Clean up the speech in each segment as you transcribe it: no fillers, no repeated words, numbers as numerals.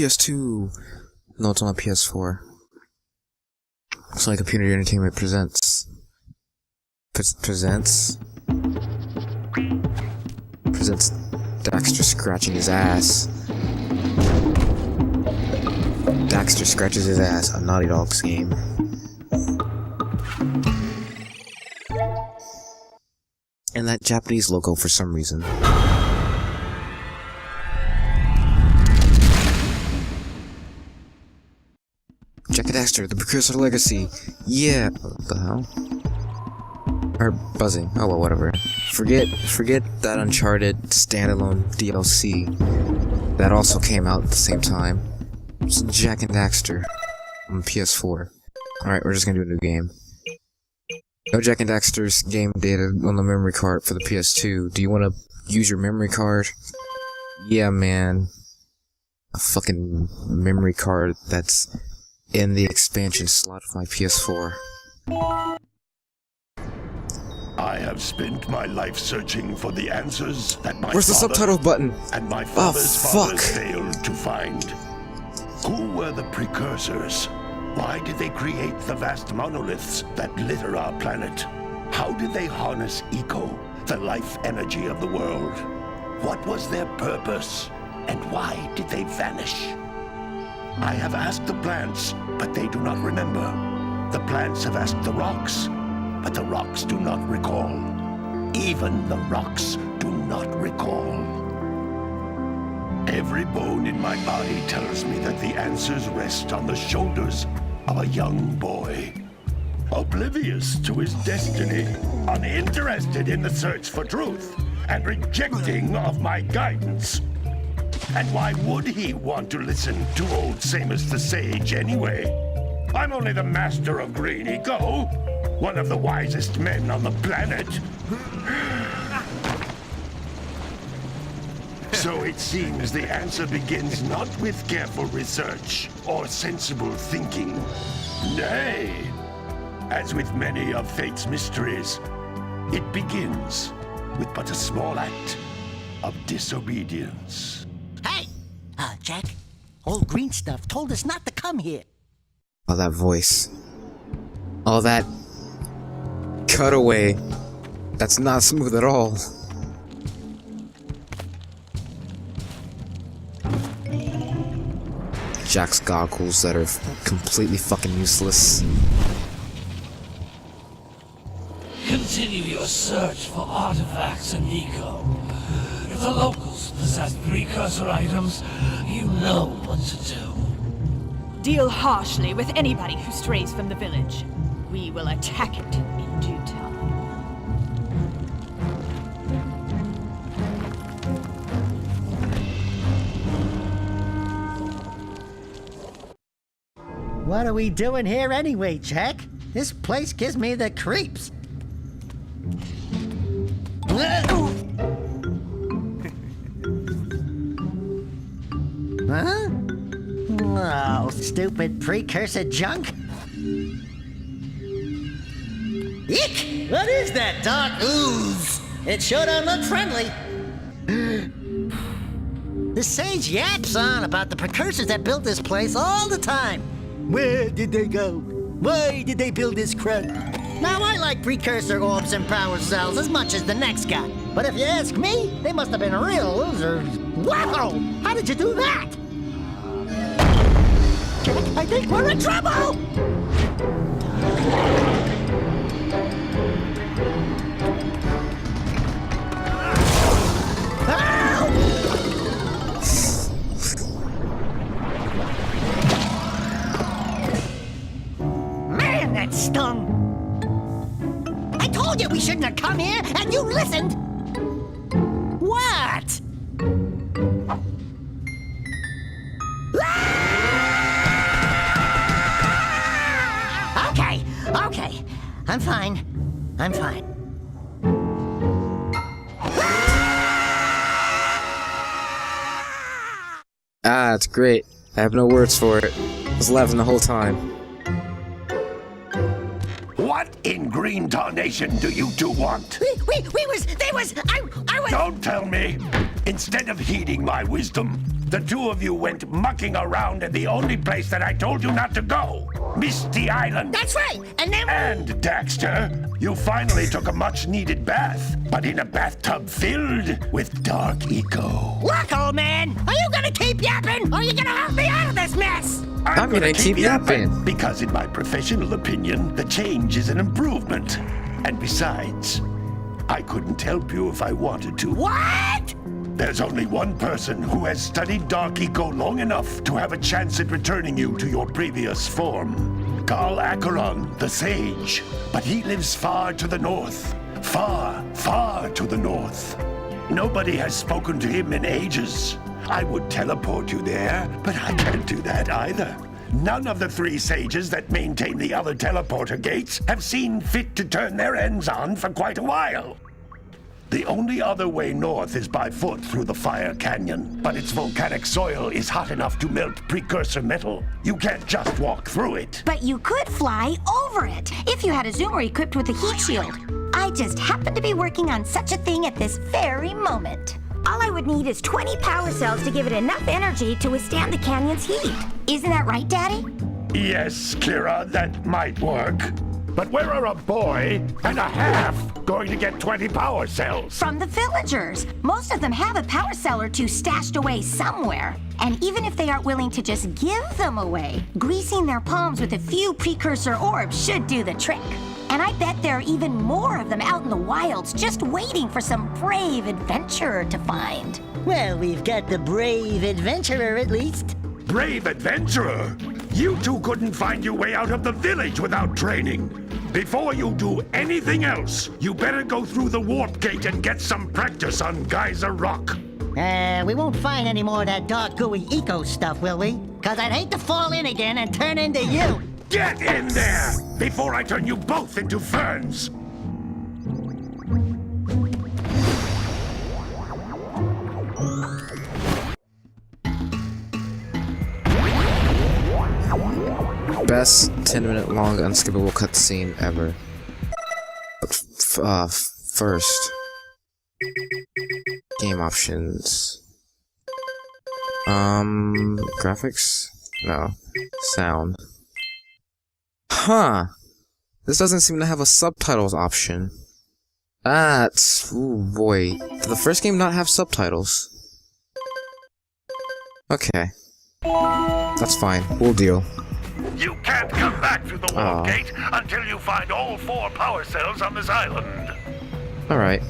PS2. No, it's on the PS4. Sonic Computer Entertainment presents Daxter scratching his ass. Daxter scratches his ass, a Naughty Dog's game. And that Japanese logo for some reason. Jak and Daxter, the Precursor Legacy. Yeah. What the hell? Or buzzing. Oh well, whatever. Forget that Uncharted standalone DLC that also came out at the same time. It's Jak and Daxter on PS4. Alright, we're just gonna do a new game. No Jak and Daxter's game data on the memory card for the PS2. Do you want to use your memory card? Yeah, man. A fucking memory card that's in the expansion slot of my PS4. I have spent my life searching for the answers that my Where's the subtitle button? And my father's fathers failed to find. Who were the precursors? Why did they create the vast monoliths that litter our planet? How did they harness eco, the life energy of the world? What was their purpose? And why did they vanish? I have asked the plants, but they do not remember. The plants have asked the rocks, but the rocks do not recall. Even the rocks do not recall. Every bone in my body tells me that the answers rest on the shoulders of a young boy. Oblivious to his destiny, uninterested in the search for truth, and rejecting of my guidance. And why would he want to listen to old Samus the Sage anyway? I'm only the master of green eco, one of the wisest men on the planet. So it seems the answer begins not with careful research or sensible thinking. Nay, as with many of fate's mysteries, it begins with but a small act of disobedience. Hey! Jak, old green stuff told us not to come here. Oh, that voice. Oh, that cutaway. That's not smooth at all. Jak's goggles that are completely fucking useless. Continue your search for artifacts and eco. If the locals possess precursor items, you know what to do. Deal harshly with anybody who strays from the village. We will attack it in due time. What are we doing here anyway, Jak? This place gives me the creeps. Huh? Oh, stupid precursor junk. Eek! What is that dark ooze? It sure don't look friendly. The sage yaps on about the precursors that built this place all the time. Where did they go? Why did they build this crud? Now, I like precursor orbs and power cells as much as the next guy. But if you ask me, they must have been real losers. Wow! How did you do that? Jak, I think we're in trouble! Man, that stung! I told you we shouldn't have come here, and you listened! What? Okay. I'm fine. Ah, it's great. I have no words for it. I was laughing the whole time. What in green tarnation do you two want? I was... Don't tell me! Instead of heeding my wisdom, the two of you went mucking around in the only place that I told you not to go, Misty Island. That's right. And then And, Daxter, you finally took a much-needed bath, but in a bathtub filled with dark eco. look, old man. Are you gonna keep yapping, or are you gonna help me out of this mess? I'm gonna keep yapping. Because in my professional opinion, the change is an improvement. And besides, I couldn't help you if I wanted to. What? There's only one person who has studied Dark Eco long enough to have a chance at returning you to your previous form. Carl Acheron, the Sage. But he lives far to the north. Far, far to the north. Nobody has spoken to him in ages. I would teleport you there, but I can't do that either. None of the three sages that maintain the other teleporter gates have seen fit to turn their ends on for quite a while. The only other way north is by foot through the Fire Canyon, but its volcanic soil is hot enough to melt precursor metal. You can't just walk through it. But you could fly over it if you had a zoomer equipped with a heat shield. I just happen to be working on such a thing at this very moment. All I would need is 20 power cells to give it enough energy to withstand the canyon's heat. Isn't that right, Daddy? Yes, Kira, that might work. But where are a boy and a half going to get 20 power cells? From the villagers. Most of them have a power cell or two stashed away somewhere. And even if they aren't willing to just give them away, greasing their palms with a few precursor orbs should do the trick. And I bet there are even more of them out in the wilds just waiting for some brave adventurer to find. Well, we've got the brave adventurer at least. Brave adventurer! You two couldn't find your way out of the village without training. Before you do anything else, you better go through the warp gate and get some practice on Geyser Rock. We won't find any more of that dark gooey eco stuff, will we? Cause I'd hate to fall in again and turn into you. Get in there before I turn you both into ferns. Best 10-minute long unskippable cutscene ever. But first, game options. Graphics? No. Sound. Huh. This doesn't seem to have a subtitles option. That's... ooh, boy. Did the first game not have subtitles? Okay. That's fine. We'll deal. You can't come back through the warp gate until you find all 4 power cells on this island. Alright.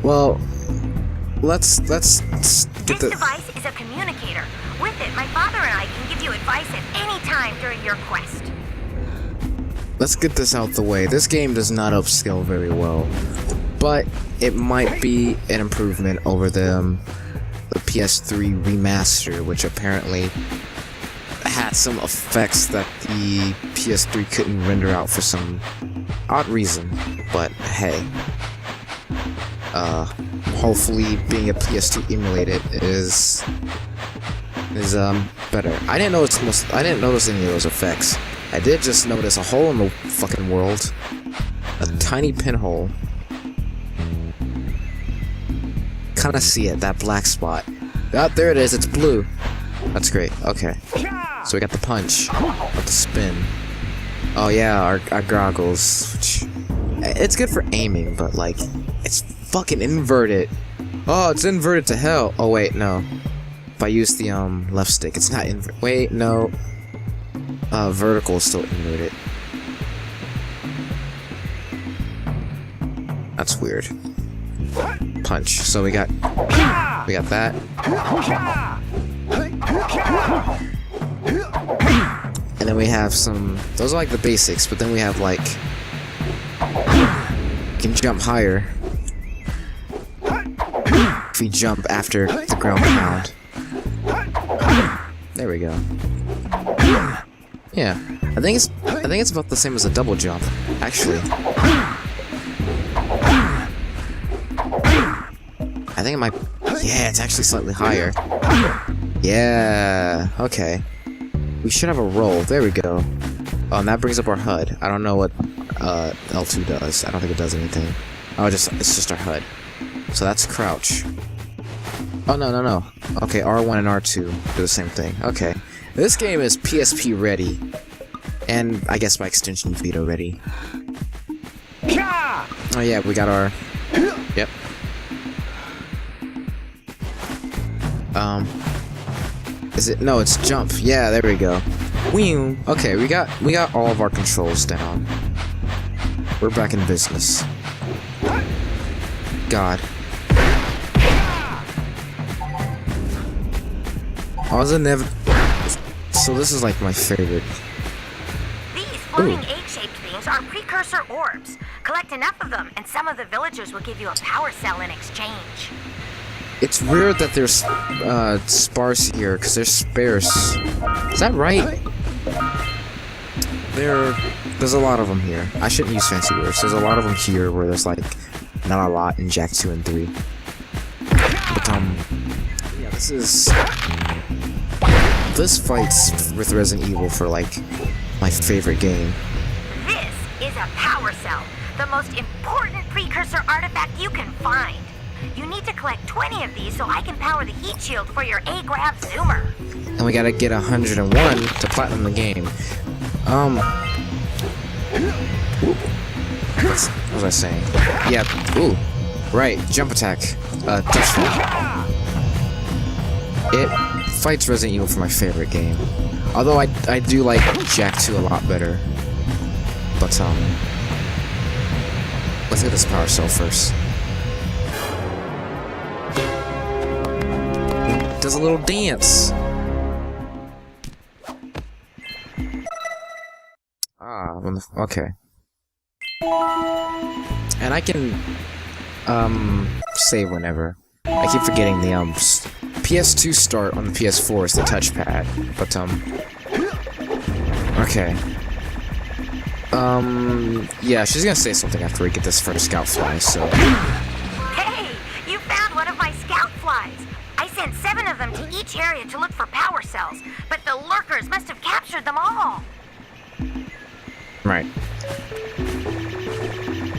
Well, let's get This the... device is a communicator. With it, my father and I can give you advice at any time during your quest. Let's get this out the way. This game does not upscale very well, but it might be an improvement over the PS3 remaster, which apparently had some effects that the PS3 couldn't render out for some odd reason. But hey, hopefully being a PS2 emulated is better. I didn't notice any of those effects. I did just notice a hole in the fucking world. A tiny pinhole. Kinda see it, that black spot. Ah, there it is, it's blue. That's great, okay. So we got the punch, got the spin. Oh yeah, our goggles. Which, it's good for aiming, but like, it's fucking inverted. Oh, it's inverted to hell. Oh wait, no. If I use the left stick, it's not inverted. Wait, no. Vertical is still inverted. That's weird. Punch. So we got that. And then we have some, those are like the basics, but then we have like, you can jump higher if we jump after the ground pound. There we go. Yeah, I think it's about the same as a double jump, actually. I think it might, yeah, it's actually slightly higher. Yeah, okay. We should have a roll, there we go. Oh, and that brings up our HUD. I don't know what L2 does. I don't think it does anything. Oh, it's just our HUD. So that's crouch. Oh, no. Okay, R1 and R2 do the same thing. Okay. This game is PSP ready. And I guess by extension, Vita ready. Oh yeah, we got our... Yep. Is it? No, it's jump. Yeah, there we go. Whew. Okay, we got all of our controls down. We're back in business. God. I was never. So this is like my favorite. These floating egg-shaped things are precursor orbs. Collect enough of them, and some of the villagers will give you a power cell in exchange. It's weird that there's sparse here, because they're sparse. Is that right? There's a lot of them here. I shouldn't use fancy words. There's a lot of them here where there's like not a lot in Jak 2 and 3. But yeah, this fights with Resident Evil for like my favorite game. This is a power cell, the most important precursor artifact you can find. You need to collect 20 of these so I can power the heat shield for your A-Grav zoomer. And we gotta get 101 to platinum the game. What was I saying? Yeah, ooh. Right, jump attack. Touchdown. It fights Resident Evil for my favorite game. Although I do like Jak 2 a lot better. But, let's get this power cell first. It does a little dance. Okay. And I can, save whenever. I keep forgetting the, PS2 start on the PS4 is the touchpad, but, okay. Yeah, she's gonna say something after we get this first scout fly, so... Hey, you found one of my scout flies. I sent 7 of them to each area to look for power cells, but the lurkers must have captured them all. Right.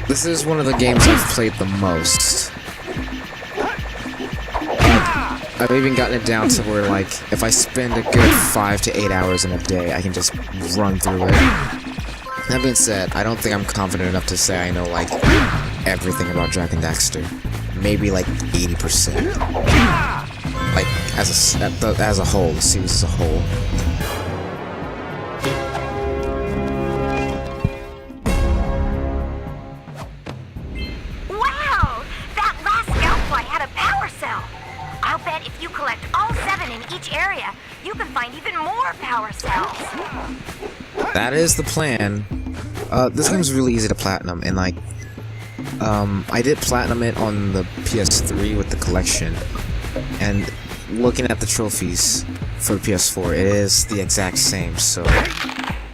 This is one of the games I've played the most. I've even gotten it down to where, like, if I spend a good 5 to 8 hours in a day, I can just run through it. That being said, I don't think I'm confident enough to say I know, like, everything about Jak and Daxter. Maybe, like, 80%. Like, as a whole, the series as a whole. Wow! That last scout fly had a power cell! I'll bet if you collect all 7 in each area, you can find even more power cells. That is the plan. This game's really easy to platinum, and like, I did platinum it on the PS3 with the collection, and looking at the trophies for the PS4, it is the exact same, so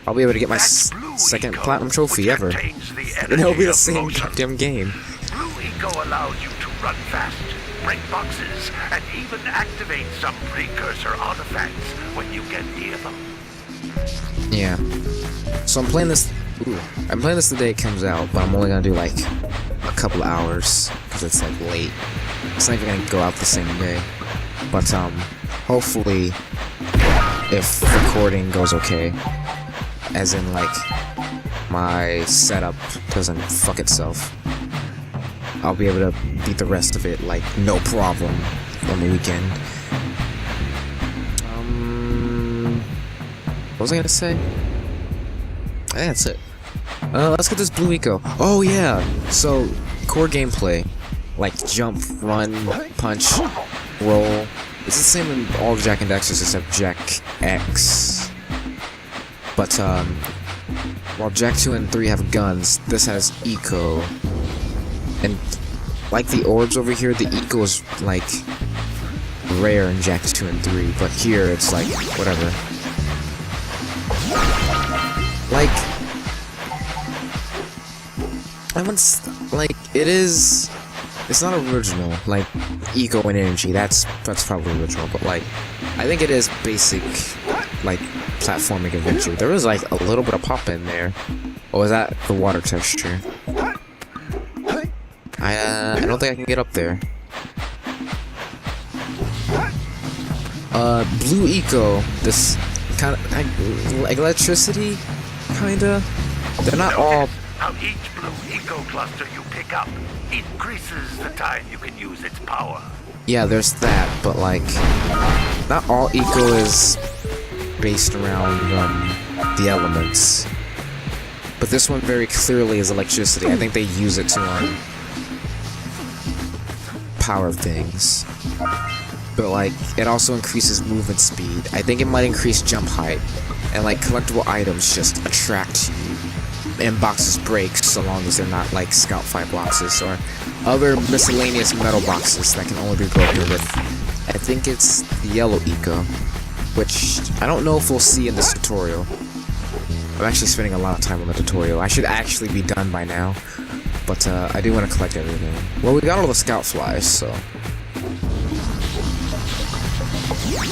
I'll be able to get my second platinum trophy ever. And it'll be the same goddamn game. Blue Eco allows you to run fast, break boxes, and even activate some precursor artifacts when you get near them. Yeah. So I'm playing this. I'm playing this the day it comes out, but I'm only gonna do like a couple hours because it's like late. It's not even gonna go out the same day. But hopefully, if recording goes okay, as in like my setup doesn't fuck itself, I'll be able to beat the rest of it like no problem on the weekend. What was I gonna say? I think that's it. Let's get this Blue Eco. Oh yeah! So, core gameplay. Like jump, run, punch, roll. It's the same in all Jak and Daxters except Jak X. But, while Jak 2 and 3 have guns, this has Eco. And, like the orbs over here, the Eco is, like, rare in Jak 2 and 3. But here, it's like, whatever. Like, it's not original, like, Eco and Energy, that's probably original, but, like, I think it is basic, like, platforming adventure. There was, like, a little bit of pop in there. Or was that the water texture? I don't think I can get up there. Blue Eco, this kind of like electricity, kinda. They're not all. How each blue eco cluster you pick up increases the time you can use its power. Yeah, there's that, but like, not all eco is based around the elements. But this one very clearly is electricity. I think they use it to power things. But like, it also increases movement speed. I think it might increase jump height. And like, collectible items just attract you. And boxes break so long as they're not like scout fight boxes or other miscellaneous metal boxes that can only be broken with, I think it's the yellow eco, which I don't know if we'll see in this tutorial. I'm actually spending a lot of time on the tutorial. I should actually be done by now, but I do want to collect everything. Well, we got all the scout flies, so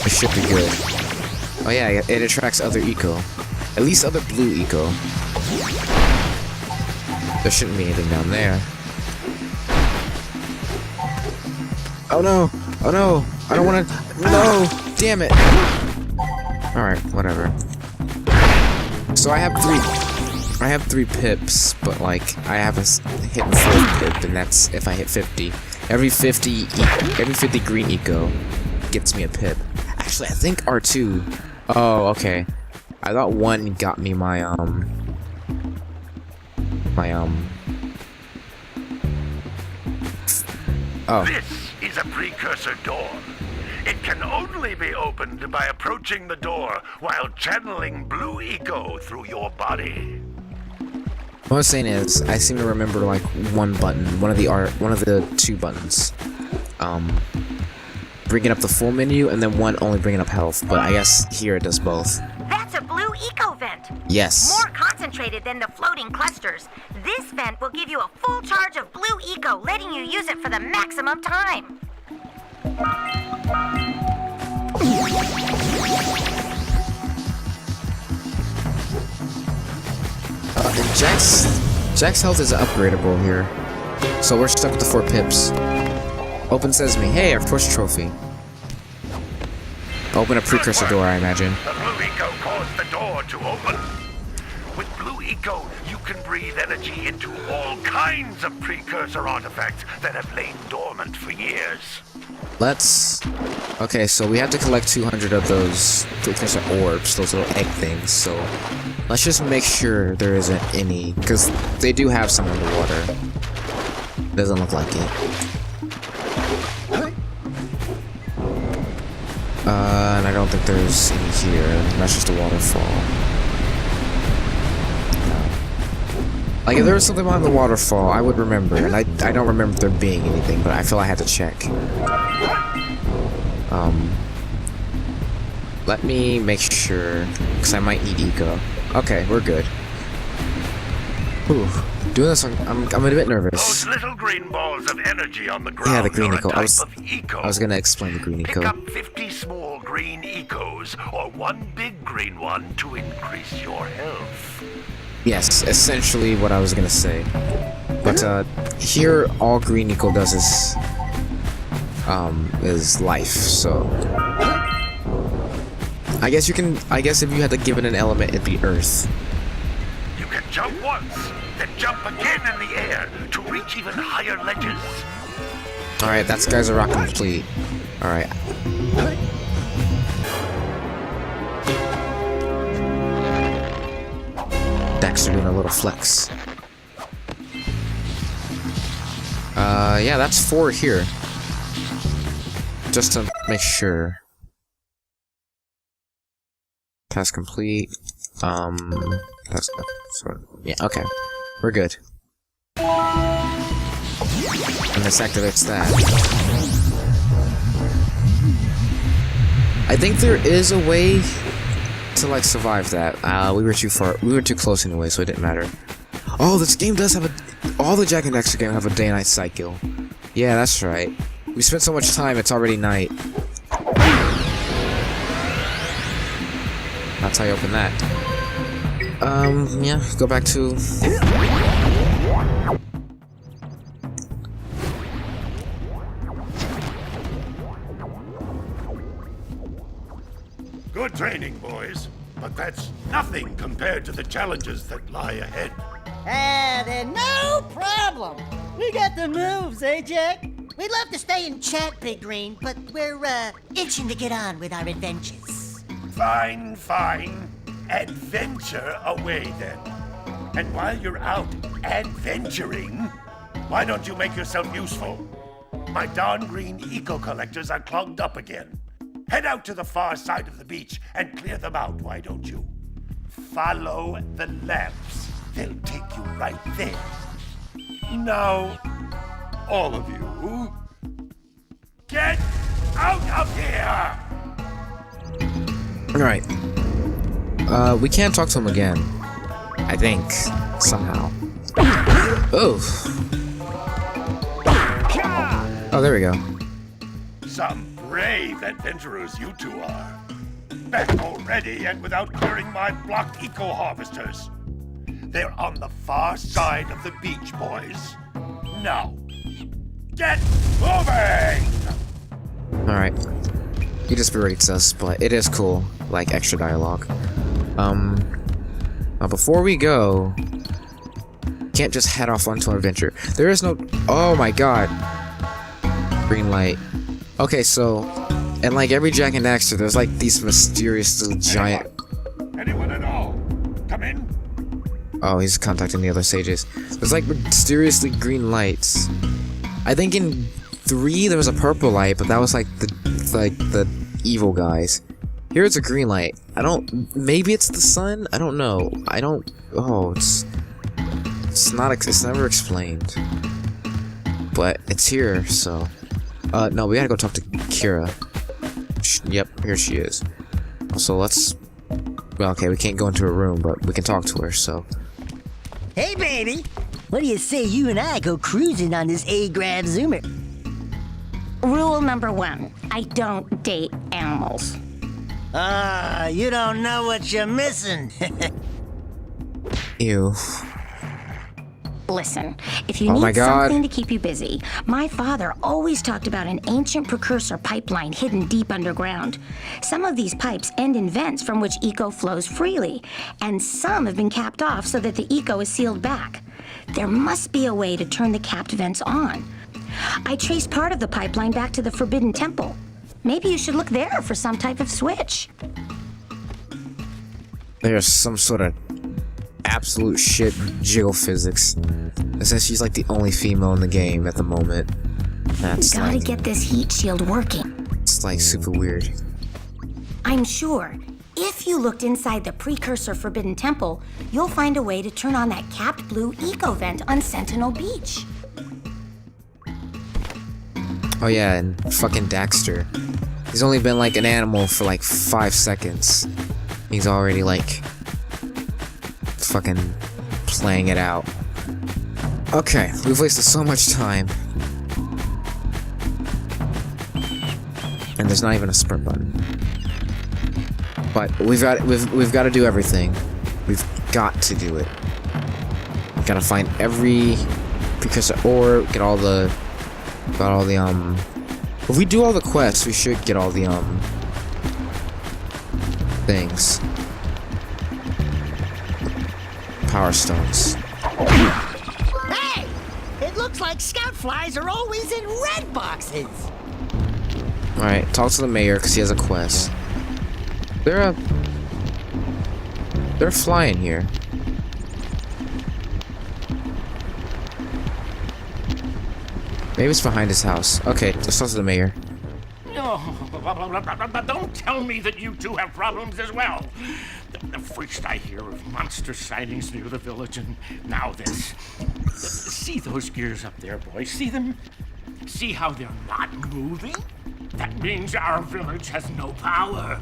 it should be good. Oh yeah, it attracts other eco, at least other blue eco. There shouldn't be anything down there. Oh no! Oh no! I don't want to. No! Damn it! Alright, whatever. So I have three pips, but like I haven't hit the fourth pip, and that's if I hit 50. Every 50 green eco gets me a pip. Actually, I think R2. Oh, okay. I thought one got me my Oh. This is a precursor door. It can only be opened by approaching the door while channeling blue eco through your body. What I was saying is, I seem to remember like one button, one of the two buttons, bringing up the full menu, and then one only bringing up health. But I guess here it does both. That's a blue eco vent. Yes. More concentrated than the floating clusters. This vent will give you a full charge of blue eco, letting you use it for the maximum time. Jack's health is upgradable here, so we're stuck with the 4 pips. Open Sesame. Hey, our first trophy. Open a precursor door, I imagine. The blue eco caused the door to open. With blue eco, you can breathe energy into all kinds of precursor artifacts that have lain dormant for years. Okay, so we have to collect 200 of those precursor orbs, those little egg things, so let's just make sure there isn't any, because they do have some in the water. Doesn't look like it. And I don't think there's any here. That's just a waterfall. Like, if there was something behind the waterfall, I would remember, and I don't remember there being anything, but I feel I had to check. Let me make sure, because I might need eco. Okay, we're good. Whew. Doing this, I'm a bit nervous. Those little green balls of energy on the ground. Yeah, the green eco. I eco. was gonna explain the green eco. Pick up 50 small green ecos, or one big green one to increase your health. Yes, essentially what I was gonna say. But here all green eco does is life, so I guess if you had to give it an element, it'd be Earth. You can jump once, then jump again in the air to reach even higher ledges. Alright, that's Geyser Rock complete. Alright. Daxter doing a little flex. Yeah, that's 4 here. Just to make sure. Task complete. Yeah, okay. We're good. And this activates that. I think there is a way to like survive that. We were too close anyway, so it didn't matter. Oh, this game does have all the Jak and Daxter games have a day and night cycle. Yeah, that's right. We spent so much time, it's already night. That's how you open that. Yeah, go back to... training, boys, but that's nothing compared to the challenges that lie ahead. Then no problem. We got the moves, eh, Jack? We'd love to stay and chat, Big Green, but we're, itching to get on with our adventures. Fine, fine. Adventure away, then. And while you're out adventuring, why don't you make yourself useful? My darn green eco-collectors are clogged up again. Head out to the far side of the beach and clear them out, why don't you? Follow the lamps. They'll take you right there. Now, all of you, get out of here! Alright. We can't talk to him again. I think. Somehow. Oh! Oh, there we go. Some brave adventurers you two are. Back already and without clearing my blocked eco-harvesters. They're on the far side of the beach, boys. Now, get moving! Alright. He just berates us, but it is cool. Like, extra dialogue. Before we go, can't just head off onto our adventure. There is no... Oh my god. Green light. Okay, so... And like every Jak and Daxter, there's like these mysterious little giant... Anyone at all? Come in. Oh, he's contacting the other sages. There's like mysteriously green lights. I think in 3 there was a purple light, but that was like the evil guys. Here it's a green light. I don't... Maybe it's the sun? I don't know. I don't... Oh, it's not... It's never explained. But it's here, so... No, we gotta go talk to Kira. Yep, here she is. So let's... Well, okay, we can't go into her room, but we can talk to her, so... Hey, baby. What do you say you and I go cruising on this A-Grav Zoomer? Rule number 1, I don't date animals. You don't know what you're missing. Ew. Listen, if you Oh my need God. something to keep you busy, my father always talked about an ancient precursor pipeline hidden deep underground. Some of these pipes end in vents from which eco flows freely, and some have been capped off so that the eco is sealed back. There must be a way to turn the capped vents on. I traced part of the pipeline back to the Forbidden Temple. Maybe you should look there for some type of switch. There's some sort of absolute shit geophysics. It says she's like the only female in the game at the moment. That's Gotta like... get this heat shield working. It's like super weird. I'm sure if you looked inside the Precursor Forbidden Temple, you'll find a way to turn on that capped blue eco vent on Sentinel Beach. Oh yeah, and fucking Daxter. He's only been like an animal for like 5 seconds. He's already like fucking playing it out. Okay, we've wasted so much time. And there's not even a sprint button. But we've got to do everything. We've got to do it. We've got to find every precursor ore, get all the if we do all the quests, we should get all the things. Power stones. Hey! It looks like scout flies are always in red boxes. Alright, talk to the mayor because he has a quest. They're flying here. Maybe it's behind his house. Okay, let's talk to the mayor. Oh, don't tell me that you two have problems as well. First I hear of monster sightings near the village, and now this. See those gears up there, boys? See them? See how they're not moving? That means our village has no power.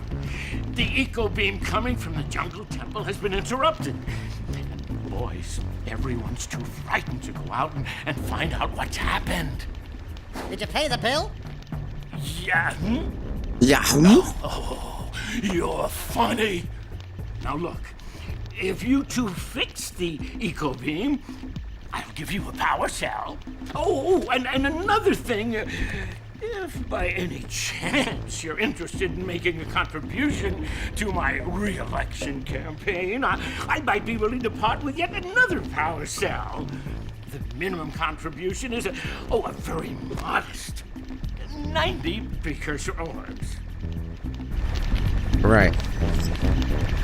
The eco beam coming from the jungle temple has been interrupted. Boys, everyone's too frightened to go out and find out what's happened. Did you pay the bill? Yeah. Yeah. Oh, you're funny. Now look, if you two fix the eco beam, I'll give you a power cell. Oh, and another thing, If by any chance you're interested in making a contribution to my re-election campaign, I might be willing to part with yet another power cell. The minimum contribution is a very modest 90 precursor orbs. Right.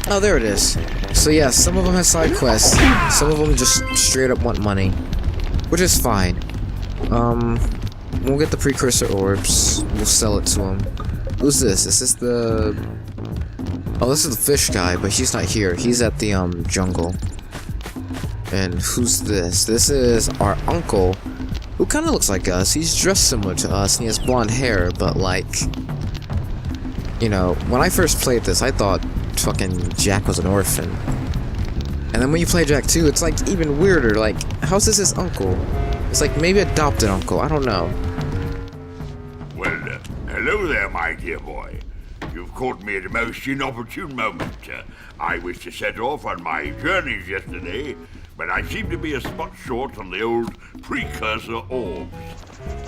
Oh, there it is. So yeah, some of them have side quests, some of them just straight up want money, which is fine. We'll get the precursor orbs, we'll sell it to him. Who's this? Is this the... Oh, this is the fish guy, but he's not here. He's at the, jungle. And who's this? This is our uncle, who kind of looks like us. He's dressed similar to us, and he has blonde hair, but like... You know, when I first played this, I thought fucking Jack was an orphan. And then when you play Jack 2, it's like even weirder, like, how's this his uncle? It's like maybe adopted uncle, I don't know. Well, hello there, my dear boy. You've caught me at a most inopportune moment. I was to set off on my journeys yesterday, but I seem to be a spot short on the old precursor orbs.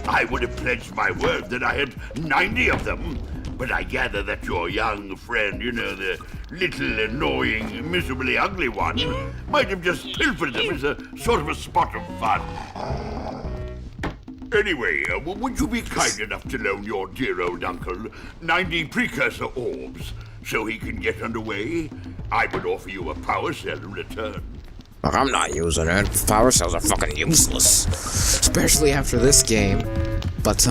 I would have pledged my word that I had 90 of them, but I gather that your young friend, you know, the little annoying, miserably ugly one, might have just pilfered them as a sort of a spot of fun. Anyway, would you be kind enough to loan your dear old uncle 90 precursor orbs so he can get underway? I would offer you a power cell in return. I'm not using it. Power cells are fucking useless. Especially after this game. But,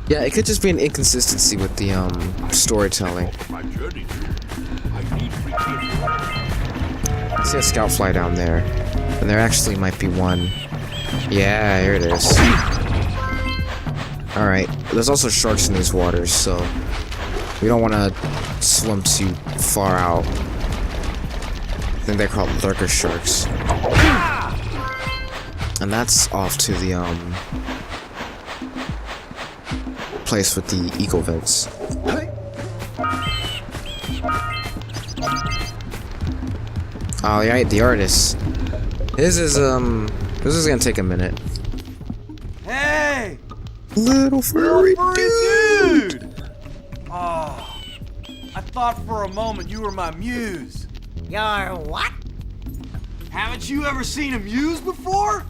yeah, it could just be an inconsistency with the, storytelling. I see a scout fly down there. And there actually might be one. Yeah, here it is. Alright, there's also sharks in these waters, so we don't want to swim too far out. I think they're called lurker sharks. And that's off to the, place with the eco vents. Oh, yeah, the artist. This is gonna take a minute. Hey! Little furry dude! Oh, I thought for a moment you were my muse. Your what? Haven't you ever seen a muse before?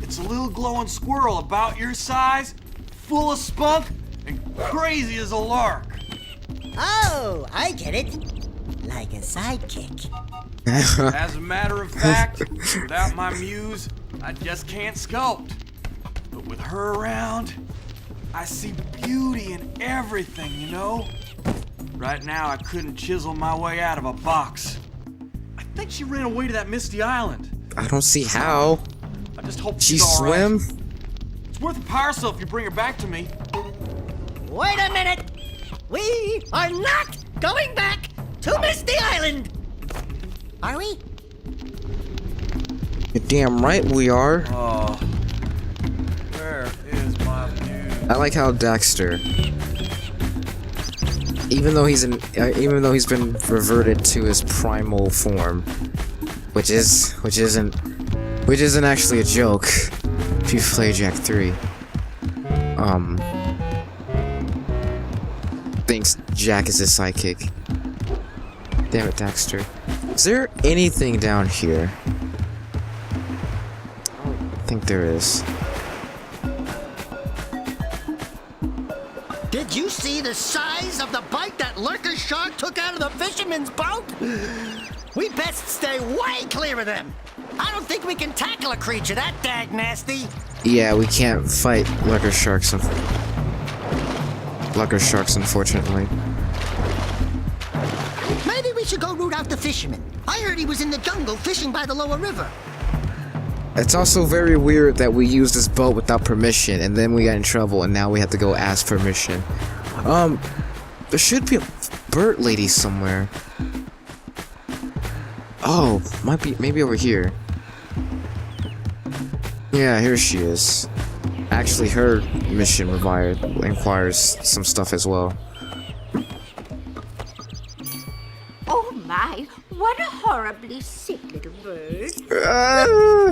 It's a little glowing squirrel about your size, full of spunk, and crazy as a lark. Oh, I get it. Like a sidekick. As a matter of fact, without my muse, I just can't sculpt. But with her around, I see beauty in everything, you know? Right now, I couldn't chisel my way out of a box. I think she ran away to that misty island. I don't see how. I just hope She she's all right. swim? It's worth a power cell if you bring her back to me. Wait a minute. We are not going back to Misty Island. Are we? You're damn right we are. Oh, where is my muse? I like how Daxter, even though he's been reverted to his primal form, which isn't actually a joke if you play Jak 3. Thinks Jack is his sidekick. Damn it, Daxter. Is there anything down here? I don't think there is. Did you see the size of the bite that lurker shark took out of the fisherman's boat? We best stay way clear of them. I don't think we can tackle a creature that dag nasty. Yeah, we can't fight lurker sharks, unfortunately. Maybe we should go root out the fisherman. I heard he was in the jungle fishing by the lower river. It's also very weird that we used this boat without permission, and then we got in trouble, and now we have to go ask permission. There should be a bird lady somewhere. Oh, maybe over here. Yeah, here she is. Actually, her mission requires some stuff as well. Oh my, what a horribly sick little bird.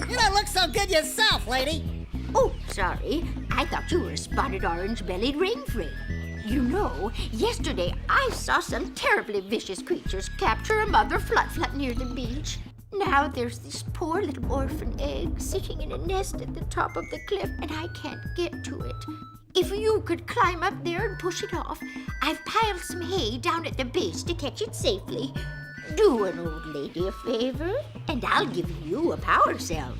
You don't look so good yourself, lady. Oh, sorry. I thought you were a spotted orange-bellied rainframe. You know, yesterday I saw some terribly vicious creatures capture a mother flut-flut near the beach. Now there's this poor little orphan egg sitting in a nest at the top of the cliff, and I can't get to it. If you could climb up there and push it off, I've piled some hay down at the base to catch it safely. Do an old lady a favor, and I'll give you a power cell.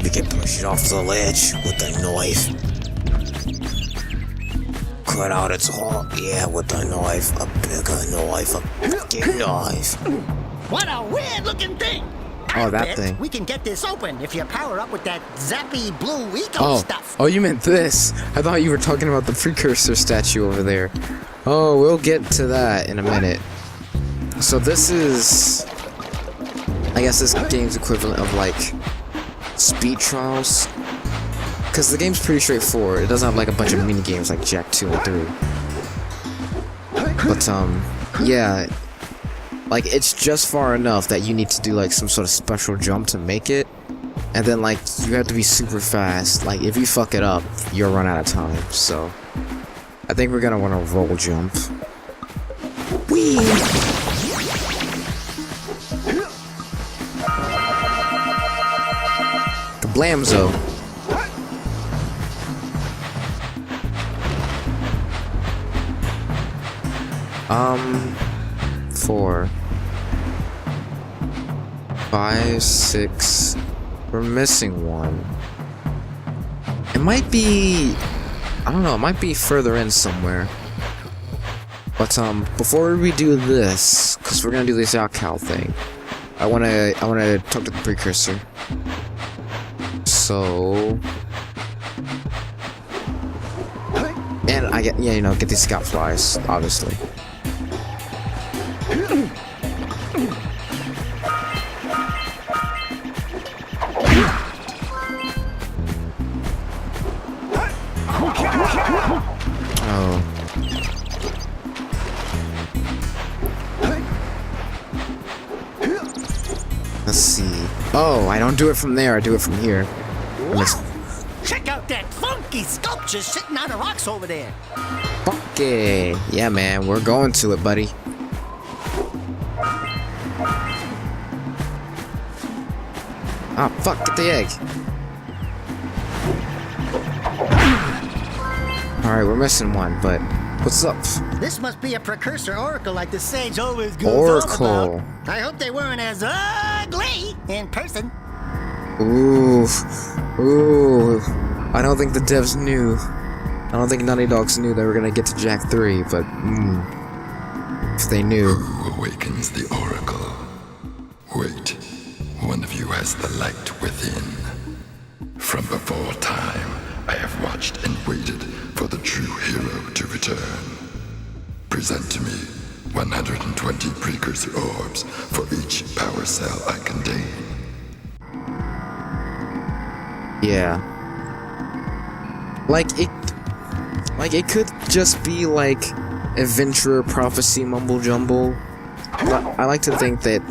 We can push it off the ledge with a knife. Cut out its heart, yeah, with a knife. A bigger knife, a fucking knife. What a weird-looking thing! Oh, I that bet thing. We can get this open if you power up with that zappy blue eco stuff. Oh, you meant this. I thought you were talking about the Precursor statue over there. Oh, we'll get to that in a minute. So this is... I guess this game's equivalent of, like, speed trials. Because the game's pretty straightforward. It doesn't have, like, a bunch of mini-games like Jak 2 and 3. But, yeah... Like, it's just far enough that you need to do, like, some sort of special jump to make it. And then, like, you have to be super fast. Like, if you fuck it up, you'll run out of time. So, I think we're gonna want to roll jump. Whee! Kablamzo! 4, 5, 6. We're missing one. It might be... I don't know, it might be further in somewhere. But, before we do this, because we're gonna do this Yakow thing, I wanna talk to the Precursor. So... And I get, yeah, you know, get these scout flies, obviously. Oh. Let's see. Oh, I don't do it from there, I do it from here. Check out that funky sculpture sitting on the rocks over there. Funky. Yeah, man, we're going to it, buddy. Ah, fuck, get the egg. Alright, we're missing one, but what's up? This must be a Precursor oracle like the sage always goes on Oracle. about. I hope they weren't as ugly in person. Ooh. Ooh. I don't think the devs knew. I don't think Naughty Dogs knew they were gonna get to Jak 3, but if they knew. Who awakens the oracle? Wait, one of you has the light within. From before time, I have watched and waited for the true hero to return. Present to me 120 Precursor orbs for each power cell I contain. Yeah. Like it could just be like adventure prophecy mumble jumble. I like to think that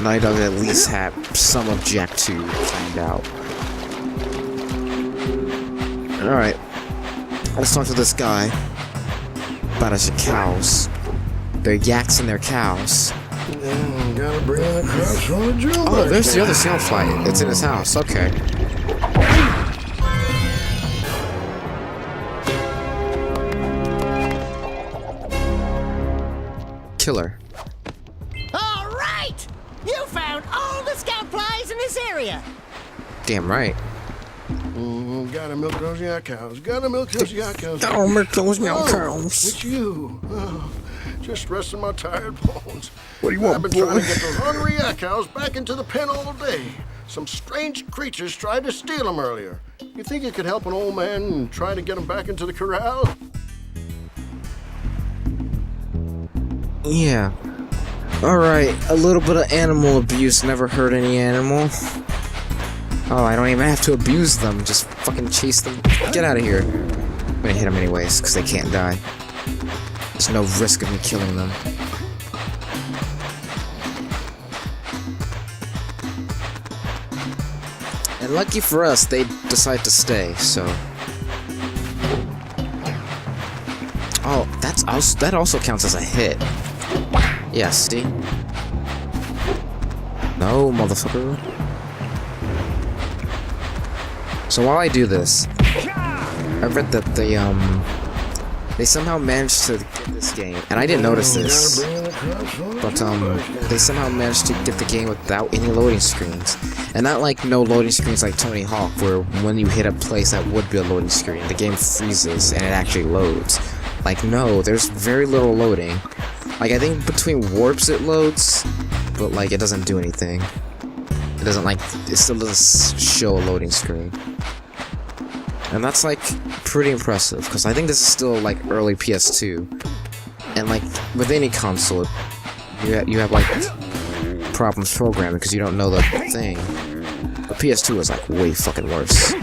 Naughty Dog at least had some of Jak 2 planned out. Alright. Let's talk to this guy about his cows. Their yaks and their cows. Gotta bring it across from the drill. Oh, there's the other sound flight. It's in his house. Okay. Killer. All right! You found all the scout flies in this area. Damn right. Gotta milk those yak cows. Gotta milk those yak cows. Gotta milk those yak cows. It's you. Oh, just resting my tired bones. What do you want, I've been boy? trying to get those hungry yak cows back into the pen all day. Some strange creatures tried to steal them earlier. You think you could help an old man and try to get them back into the corral? Yeah. Alright, a little bit of animal abuse never hurt any animal. Oh, I don't even have to abuse them, just fucking chase them. Get out of here. I'm gonna hit them anyways, because they can't die. There's no risk of me killing them. And lucky for us, they decide to stay, so... Oh, that also counts as a hit. Yeah, see? No, motherfucker. So while I do this, I read that they somehow managed to get this game, and I didn't notice this, but they somehow managed to get the game without any loading screens. And not like no loading screens like Tony Hawk, where when you hit a place that would be a loading screen, the game freezes and it actually loads. Like, no, there's very little loading. Like, I think between warps it loads, but like, it doesn't do anything. It doesn't like, it still doesn't show a loading screen. And that's like, pretty impressive, because I think this is still like early PS2. And like, with any console, you have like, problems programming because you don't know the thing. The PS2 is like way fucking worse.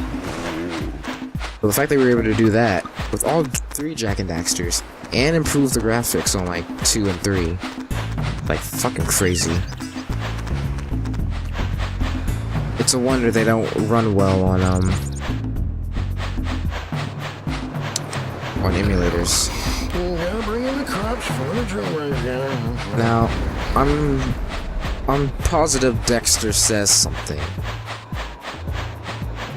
But the fact that we were able to do that with all 3 Jak and Daxters and improve the graphics on like 2 and 3, like fucking crazy. It's a wonder they don't run well on emulators. Now, I'm positive Dexter says something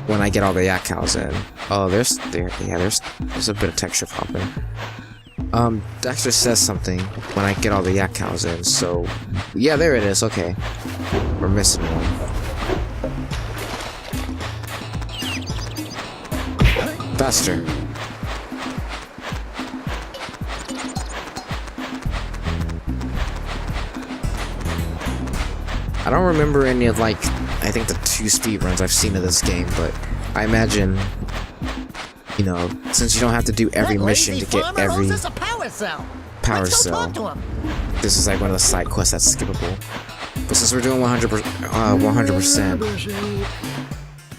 when I get all the yak cows in. Oh, there's a bit of texture popping. Dexter says something when I get all the yak cows in, so yeah, there it is. Okay, we're missing one. Faster. I don't remember any of, like, I think the 2 speed runs I've seen of this game, but I imagine, you know, since you don't have to do every mission to get every power cell, this is like one of the side quests that's skippable. But since we're doing 100%.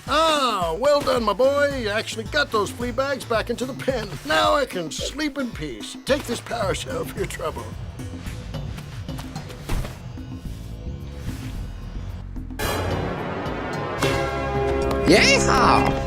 Ah, well done, my boy. You actually got those flea bags back into the pen. Now I can sleep in peace. Take this power cell for your trouble. Yeehaw!